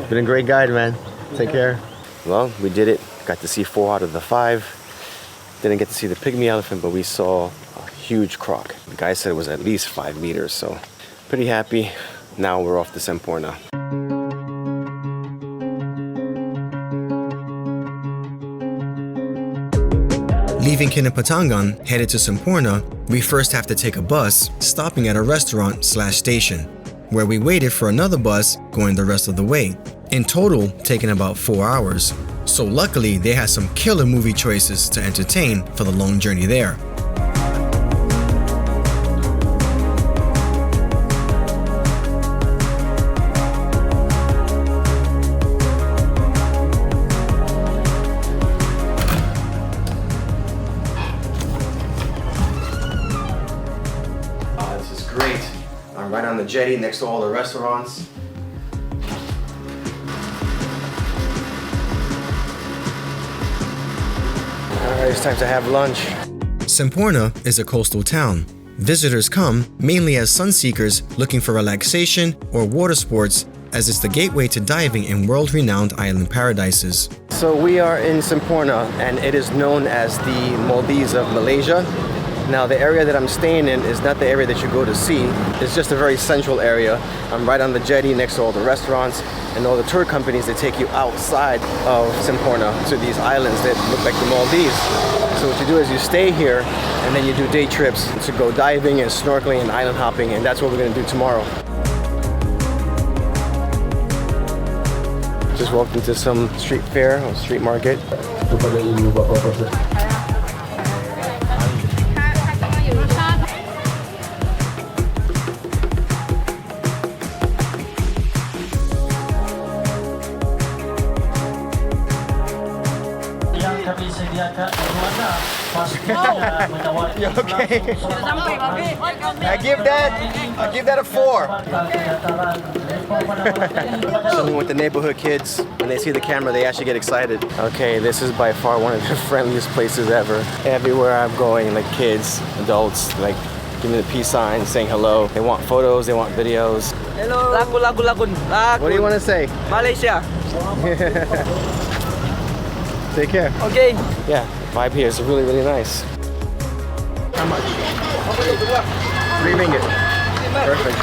Been a great guide, man. Take care. Well, we did it. Got to see 4 out of the 5. Didn't get to see the pygmy elephant, but we saw a huge croc. The guy said it was at least 5 meters, so pretty happy. Now we're off to Semporna. Leaving Kinabalu, headed to Semporna, we first have to take a bus, stopping at a restaurant/station, where we waited for another bus going the rest of the way. in total taking about 4 hours. So luckily, they had some killer movie choices to entertain for the long journey there. This is great. I'm right on the jetty next to all the restaurants. Alright, it's time to have lunch. Semporna is a coastal town. Visitors come mainly as sunseekers looking for relaxation or water sports, as it's the gateway to diving in world-renowned island paradises. So we are in Semporna, and it is known as the Maldives of Malaysia. Now the area that I'm staying in is not the area that you go to see. It's just a very central area. I'm right on the jetty next to all the restaurants and all the tour companies that take you outside of Semporna to these islands that look like the Maldives. So what you do is you stay here and then you do day trips to go diving and snorkeling and island hopping, and that's what we're going to do tomorrow. Just walked into some street fair or street market. You okay? I give that a 4. Chilling with the neighborhood kids. When they see the camera, they actually get excited. Okay, this is by far one of the friendliest places ever. Everywhere I'm going, like kids, adults, like giving me the peace sign, saying hello. They want photos, they want videos. Hello. Lagun. What do you want to say? Malaysia. Take care. Okay. Yeah, vibe here is really, really nice. How much? 3 ringgit. Perfect.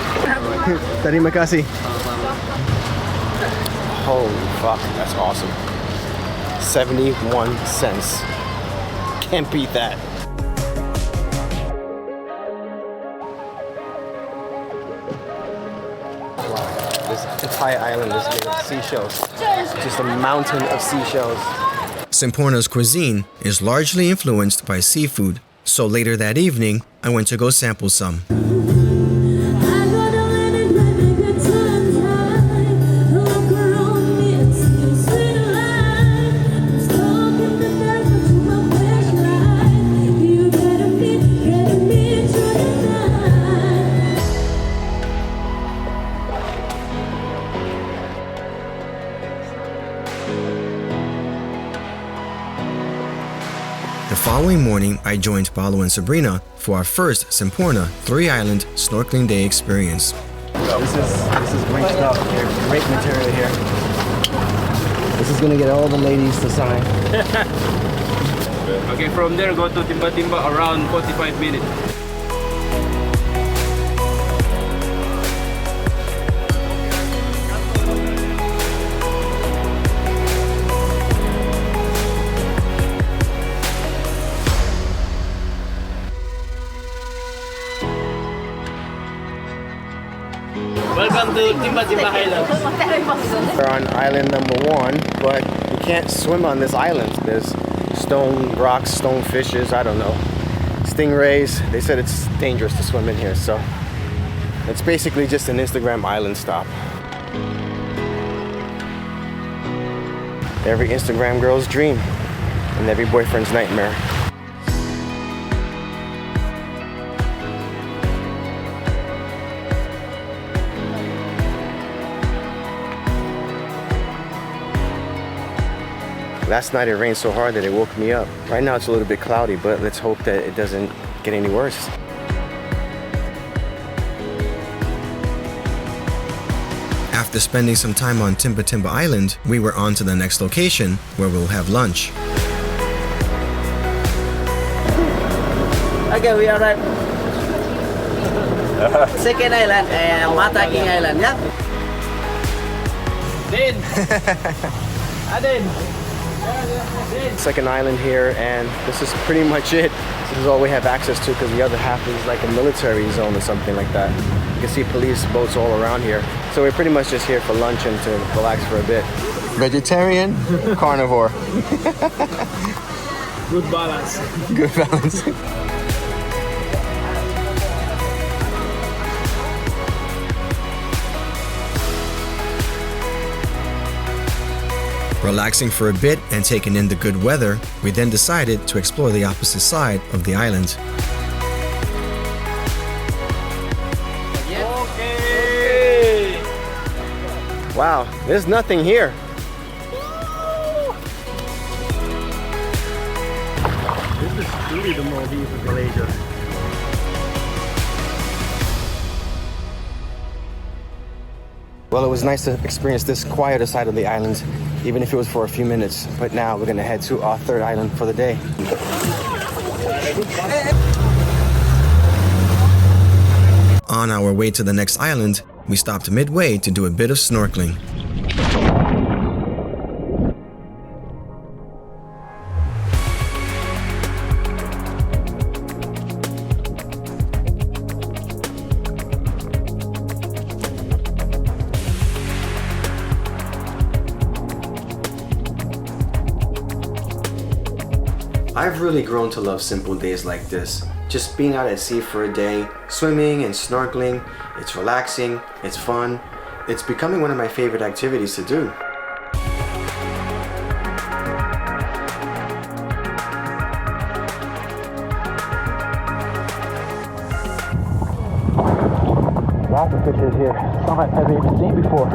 Terima kasih. Holy fuck, that's awesome. 71 cents. Can't beat that. Wow, this entire island is made of seashells. Just a mountain of seashells. Semporna's cuisine is largely influenced by seafood, so later that evening, I went to go sample some. The following morning, I joined Paulo and Sabrina for our first Semporna 3-island snorkeling day experience. This is great stuff here. Great material here. This is gonna get all the ladies to sign. Okay, from there go to Timba around 45 minutes. Welcome to Timba Island. We're on island number 1, but you can't swim on this island. There's stone rocks, stone fishes, I don't know. Stingrays. They said it's dangerous to swim in here, so it's basically just an Instagram island stop. Every Instagram girl's dream and every boyfriend's nightmare. Last night it rained so hard that it woke me up. Right now it's a little bit cloudy, but let's hope that it doesn't get any worse. After spending some time on Timba Island, we were on to the next location where we'll have lunch. Okay, we arrived. Second island, Mataking Island, yeah? Din! Adin! Second island here, and this is pretty much it. This is all we have access to because the other half is like a military zone or something like that. can see police boats all around here. So we're pretty much just here for lunch and to relax for a bit. Vegetarian, carnivore. Good balance. Good balance. Relaxing for a bit and taking in the good weather, we then decided to explore the opposite side of the island. Okay. Wow, there's nothing here. This is truly the Maldives of Malaysia. Well, it was nice to experience this quieter side of the island, even if it was for a few minutes. But now we're gonna head to our third island for the day. On our way to the next island, we stopped midway to do a bit of snorkeling. I've really grown to love simple days like this. Just being out at sea for a day, swimming and snorkeling. It's relaxing, it's fun. It's becoming one of my favorite activities to do. Lots of fishes here. Some I've never even seen before.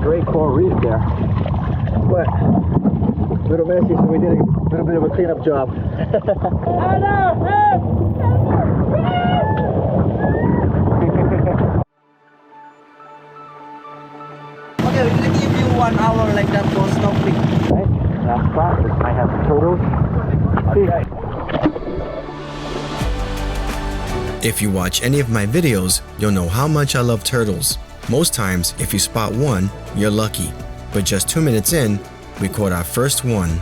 Great coral reef there, but a little messy, so we did a little bit of a cleanup job. Okay, we're gonna give you 1 hour like that for snorkeling. Right, last spot. I have turtles. If you watch any of my videos, you'll know how much I love turtles. Most times, if you spot one, you're lucky. But just 2 minutes in, we caught our first one.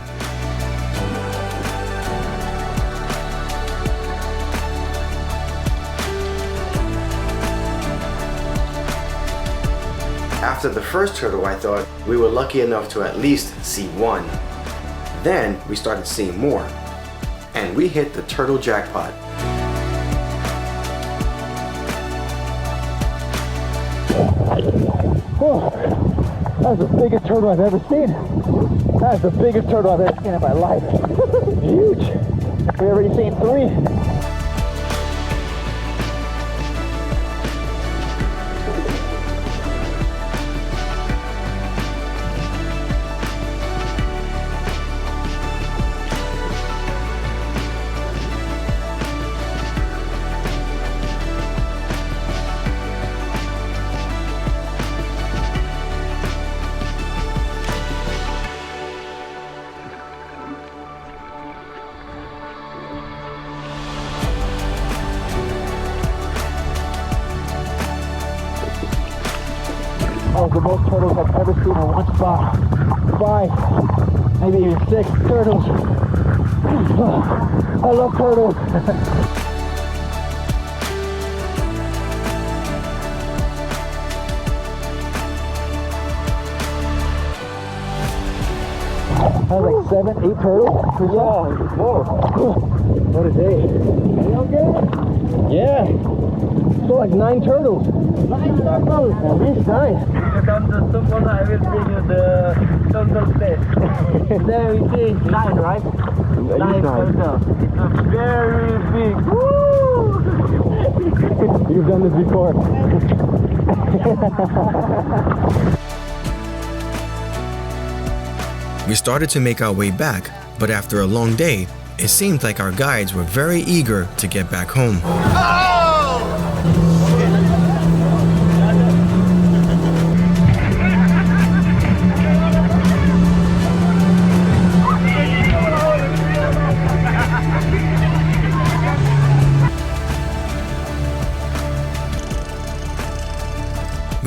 After the first turtle, I thought we were lucky enough to at least see one. Then we started seeing more, and we hit the turtle jackpot. Oh, that's the biggest turtle I've ever seen. That's the biggest turtle I've ever seen in my life. Huge. We've already seen 3. That was the most turtles I've ever seen in one spot. 5, maybe even 6 turtles. I love turtles. I had like 7, 8 turtles. Yeah, more. What a day. Are you okay? Yeah. So like 9 turtles. 9 turtles. And this nice. If you come to Semporna, I will bring you the turtle test. There we see 9, right? 9 turtles. It's a very big. Woo! You've done this before. We started to make our way back, but after a long day, it seemed like our guides were very eager to get back home.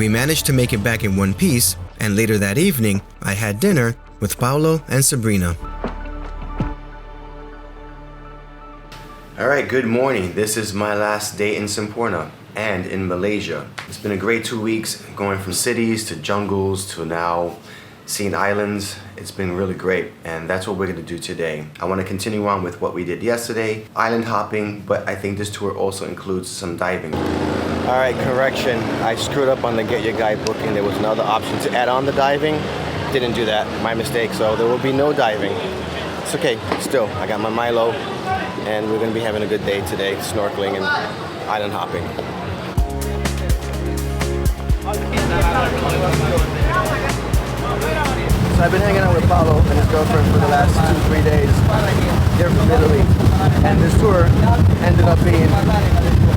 we managed to make it back in one piece, and later that evening, I had dinner with Paolo and Sabrina. Alright, good morning. This is my last day in Semporna and in Malaysia. It's been a great 2 weeks, going from cities to jungles to now seeing islands. It's been really great, and that's what we're going to do today. I want to continue on with what we did yesterday, island hopping, but I think this tour also includes some diving. Alright, correction. I screwed up on the Get Your Guide booking. There was another option to add on the diving. Didn't do that. My mistake. So there will be no diving. It's okay. Still, I got my Milo, and we're going to be having a good day today, snorkeling and island hopping. So I've been hanging out with Paolo and his girlfriend for the last 2-3 days. They're from Italy. And this tour ended up being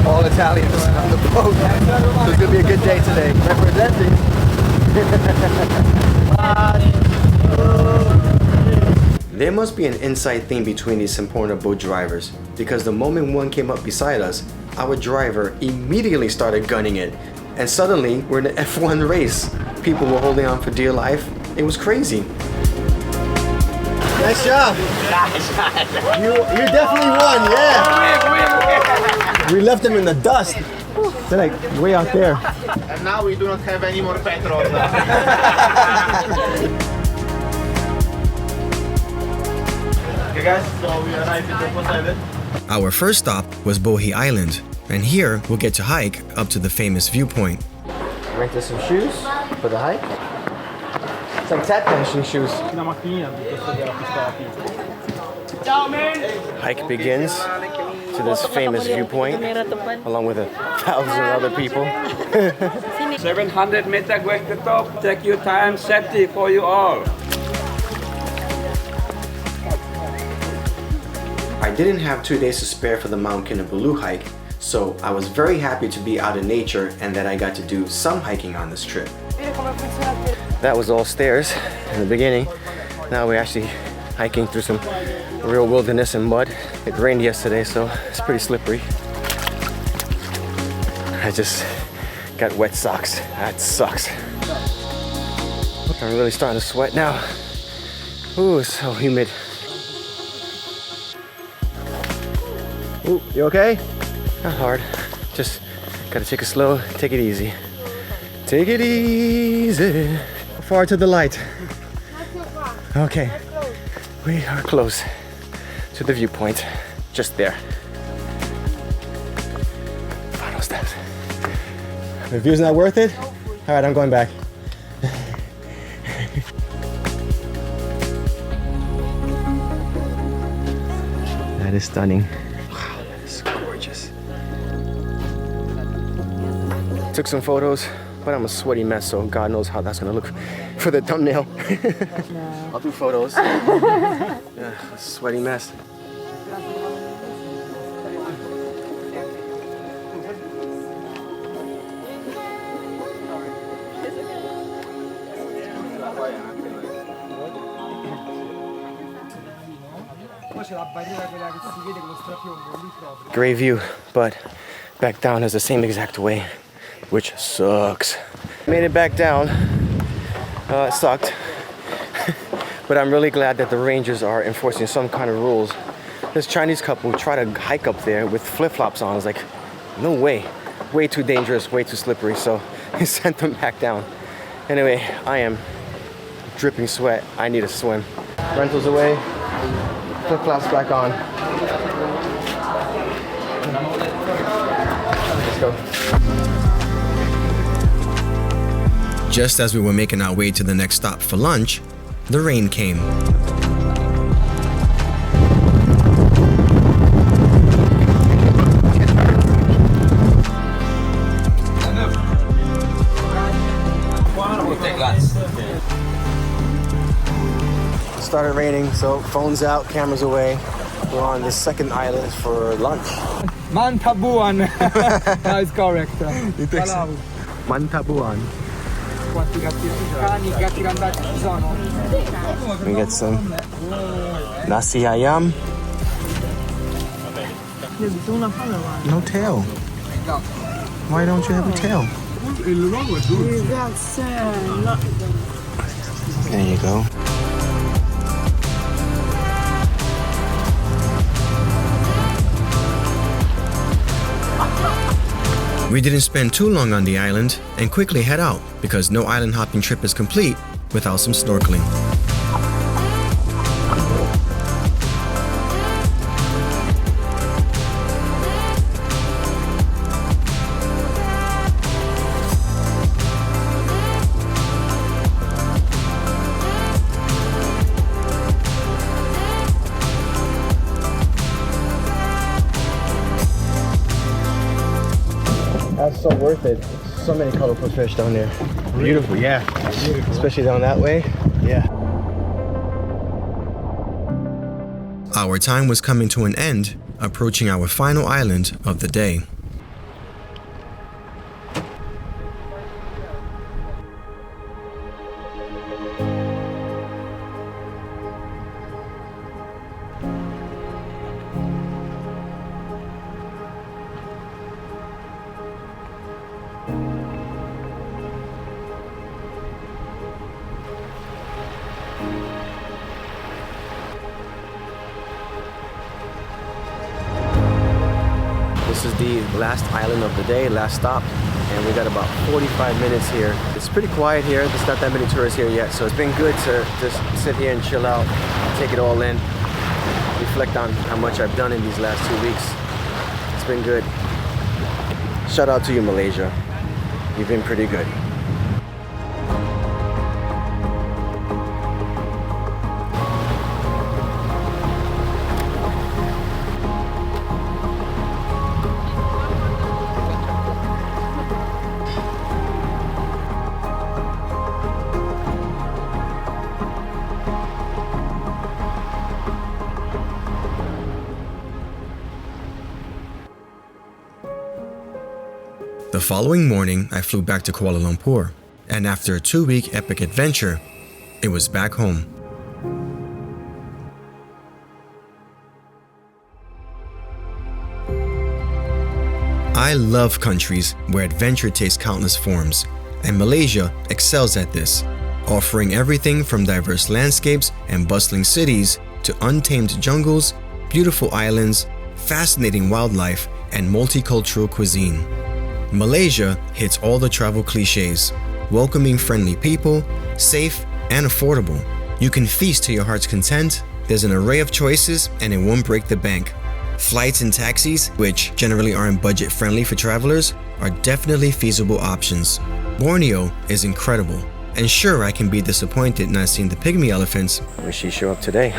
all Italians on the boat. So it's going to be a good day today. Representing. There must be an inside thing between these Semporna boat drivers, because the moment one came up beside us, our driver immediately started gunning it. And suddenly, we're in an F1 race. People were holding on for dear life. It was crazy. Nice job. You definitely won, yeah. We left them in the dust. They're like way out there. And now we do not have any more petrol. Okay guys, so we arrived at Proboscis Island. Our first stop was Bohi Island, and here we'll get to hike up to the famous viewpoint. Rented some shoes for the hike. It's like tap dancing shoes. Hike begins to this famous viewpoint, along with 1,000 other people. 700 meters going to the top. Take your time, safety for you all. I didn't have 2 days to spare for the Mount Kinabalu hike, so I was very happy to be out in nature and that I got to do some hiking on this trip. That was all stairs in the beginning. Now we're actually hiking through some real wilderness and mud. It rained yesterday, so it's pretty slippery. I just got wet socks. That sucks. I'm really starting to sweat now. Ooh, it's so humid. Ooh, you okay? Not hard. Just gotta take it slow, take it easy. Take it easy. Far to the light. Okay, we are close to the viewpoint. Just there. Final steps. The view's not worth it? All right, I'm going back. That is stunning. Wow, that is gorgeous. Took some photos, but I'm a sweaty mess, so God knows how that's gonna look for the thumbnail. I'll do photos. Yeah, sweaty mess. Great view, but back down is the same exact way, which sucks. Made it back down. It sucked. But I'm really glad that the rangers are enforcing some kind of rules. This Chinese couple tried to hike up there with flip-flops on. I was like, no way. Way too dangerous, way too slippery, so he sent them back down. Anyway, I am dripping sweat. I need a swim. Rentals away, flip-flops back on. Let's go. Just as we were making our way to the next stop for lunch, the rain came. It started raining, so phones out, cameras away. We're on the second island for lunch. Mantabuan. That is correct. Mantabuan. We get some nasi ayam. No tail. Why don't you have a tail? There you go. We didn't spend too long on the island and quickly head out because no island hopping trip is complete without some snorkeling. That's so worth it. So many colorful fish down there. Beautiful, yeah. Beautiful. Especially down that way. Yeah. Our time was coming to an end, approaching our final island of the day. This is the last island of the day, last stop, and we got about 45 minutes here. It's pretty quiet here. There's not that many tourists here yet, so it's been good to just sit here and chill out, take it all in, reflect on how much I've done in these last 2 weeks. It's been good. Shout out to you, Malaysia. You've been pretty good. The following morning, I flew back to Kuala Lumpur, and after a 2-week epic adventure, it was back home. I love countries where adventure takes countless forms, and Malaysia excels at this, offering everything from diverse landscapes and bustling cities to untamed jungles, beautiful islands, fascinating wildlife, and multicultural cuisine. Malaysia hits all the travel cliches, welcoming friendly people, safe and affordable. You can feast to your heart's content, there's an array of choices and it won't break the bank. Flights and taxis, which generally aren't budget friendly for travelers, are definitely feasible options. Borneo is incredible, and sure I can be disappointed not seeing the pygmy elephants. I wish he'd show up today.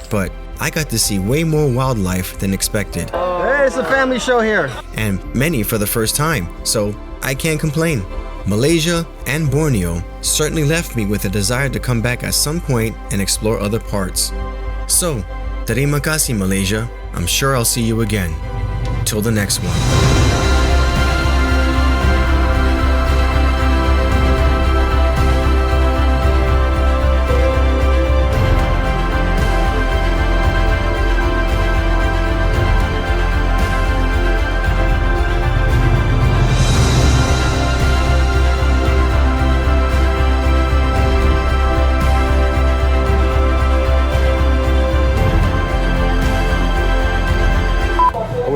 But I got to see way more wildlife than expected. Hey, it's a family show here! And many for the first time, so I can't complain. Malaysia and Borneo certainly left me with a desire to come back at some point and explore other parts. So, terima kasih Malaysia. I'm sure I'll see you again. Till the next one.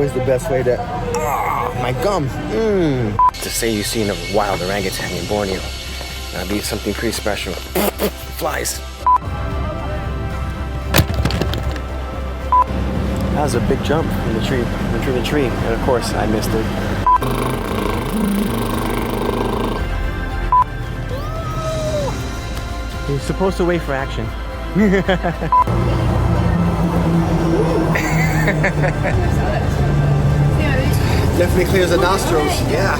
The best way to my gum to say you've seen a wild orangutan in Borneo. That'd be something pretty special. Flies. That was a big jump from the tree, into the tree, and of course I missed it. You're supposed to wait for action. Definitely clears the nostrils, yeah.